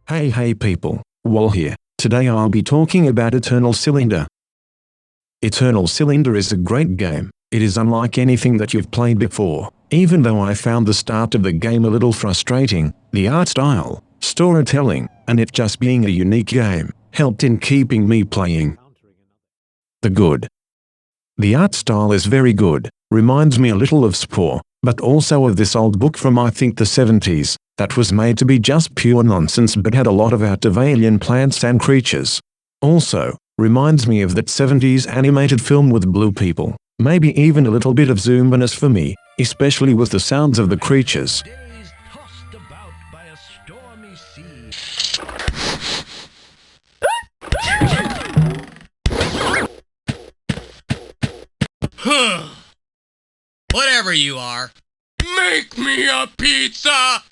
Hey people, Wall here. Today I'll be talking about Eternal Cylinder. Eternal Cylinder is a great game. It is unlike anything that you've played before. Even though I found the start of the game a little frustrating, the art style, storytelling, and it just being a unique game, helped in keeping me playing. The art style is very good, reminds me a little of Spore, but also of this old book from I think the 70s, that was made to be just pure nonsense but had a lot of art of alien plants and creatures. Also, reminds me of that 70s animated film with blue people, maybe even a little bit of zoominess for me, especially with the sounds of the creatures. Days tossed about by a stormy sea. Whatever you are, make me a pizza!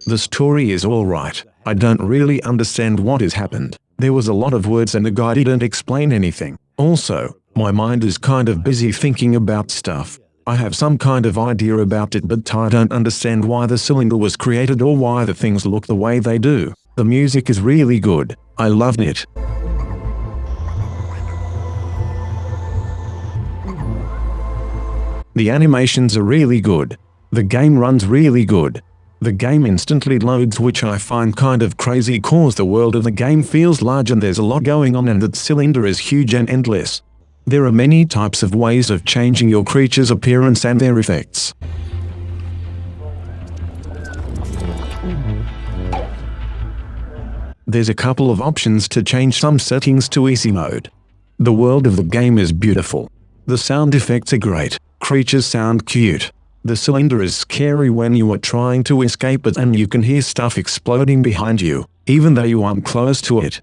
The story is alright. I don't really understand what has happened. There was a lot of words and the guy didn't explain anything. Also, my mind is kind of busy thinking about stuff. I have some kind of idea about it but I don't understand why the cylinder was created or why the things look the way they do. The music is really good. I loved it. The animations are really good. The game runs really good. The game instantly loads, which I find kind of crazy cause the world of the game feels large and there's a lot going on and that cylinder is huge and endless. There are many types of ways of changing your creature's appearance and their effects. There's a couple of options to change some settings to easy mode. The world of the game is beautiful. The sound effects are great. Creatures sound cute. The cylinder is scary when you are trying to escape it and you can hear stuff exploding behind you, even though you aren't close to it.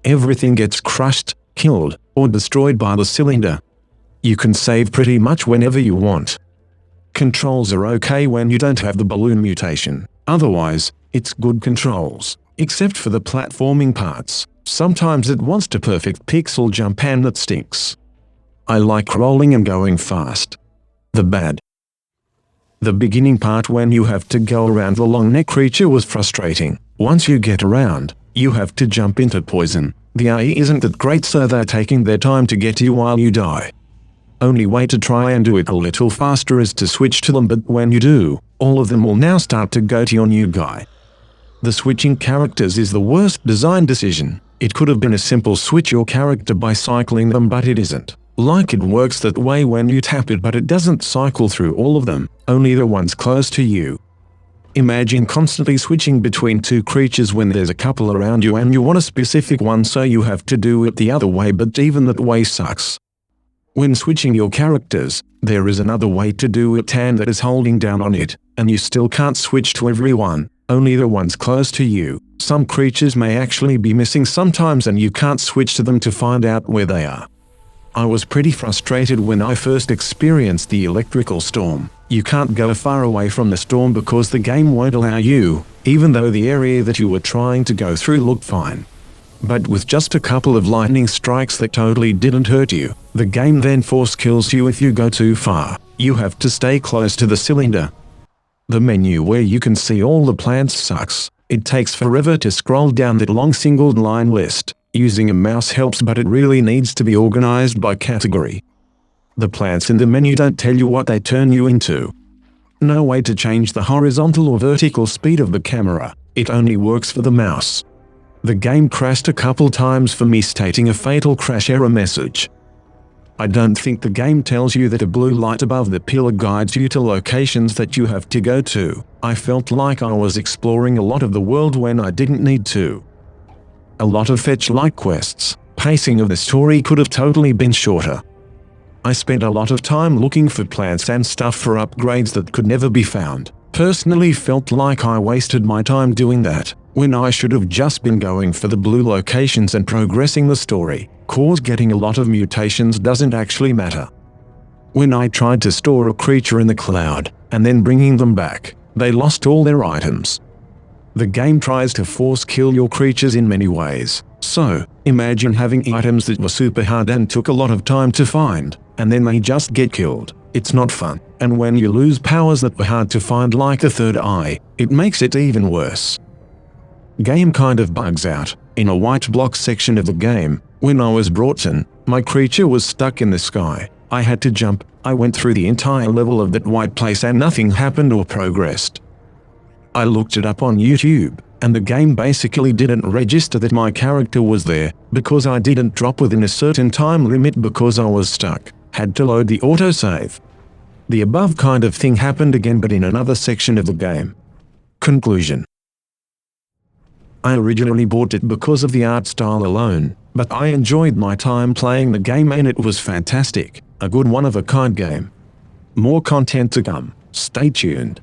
Everything gets crushed, killed, or destroyed by the cylinder. You can save pretty much whenever you want. Controls are okay when you don't have the balloon mutation. Otherwise, it's good controls, except for the platforming parts. Sometimes it wants to perfect pixel jump and that stinks. I like rolling and going fast. The beginning part when you have to go around the long neck creature was frustrating. Once you get around, you have to jump into poison. The AI isn't that great, so they're taking their time to get you while you die. Only way to try and do it a little faster is to switch to them, but when you do, all of them will now start to go to your new guy. The switching characters is the worst design decision. It could have been a simple switch your character by cycling them, but it isn't. Like it works that way when you tap it, but it doesn't cycle through all of them, only the ones close to you. Imagine constantly switching between two creatures when there's a couple around you and you want a specific one, so you have to do it the other way, but even that way sucks. When switching your characters, there is another way to do it and that is holding down on it, and you still can't switch to everyone, only the ones close to you. Some creatures may actually be missing sometimes and you can't switch to them to find out where they are. I was pretty frustrated when I first experienced the electrical storm. You can't go far away from the storm because the game won't allow you, even though the area that you were trying to go through looked fine. But with just a couple of lightning strikes that totally didn't hurt you, the game then force kills you if you go too far. You have to stay close to the cylinder. The menu where you can see all the plants sucks. It takes forever to scroll down that long single line list. Using a mouse helps, but it really needs to be organized by category. The plants in the menu don't tell you what they turn you into. No way to change the horizontal or vertical speed of the camera. It only works for the mouse. The game crashed a couple times for me, stating a fatal crash error message. I don't think the game tells you that a blue light above the pillar guides you to locations that you have to go to. I felt like I was exploring a lot of the world when I didn't need to. A lot of fetch-like quests. Pacing of the story could have totally been shorter. I spent a lot of time looking for plants and stuff for upgrades that could never be found. Personally felt like I wasted my time doing that, when I should have just been going for the blue locations and progressing the story, cause getting a lot of mutations doesn't actually matter. When I tried to store a creature in the cloud, and then bringing them back, they lost all their items. The game tries to force kill your creatures in many ways. So, imagine having items that were super hard and took a lot of time to find, and then they just get killed. It's not fun. And when you lose powers that were hard to find, like the third eye, it makes it even worse. Game kind of bugs out. In a white block section of the game, when I was brought in, my creature was stuck in the sky. I had to jump. I went through the entire level of that white place and nothing happened or progressed. I looked it up on YouTube, and the game basically didn't register that my character was there, because I didn't drop within a certain time limit because I was stuck. Had to load the autosave. The above kind of thing happened again but in another section of the game. Conclusion. I originally bought it because of the art style alone, but I enjoyed my time playing the game and it was fantastic. A good one-of-a-kind game. More content to come. Stay tuned.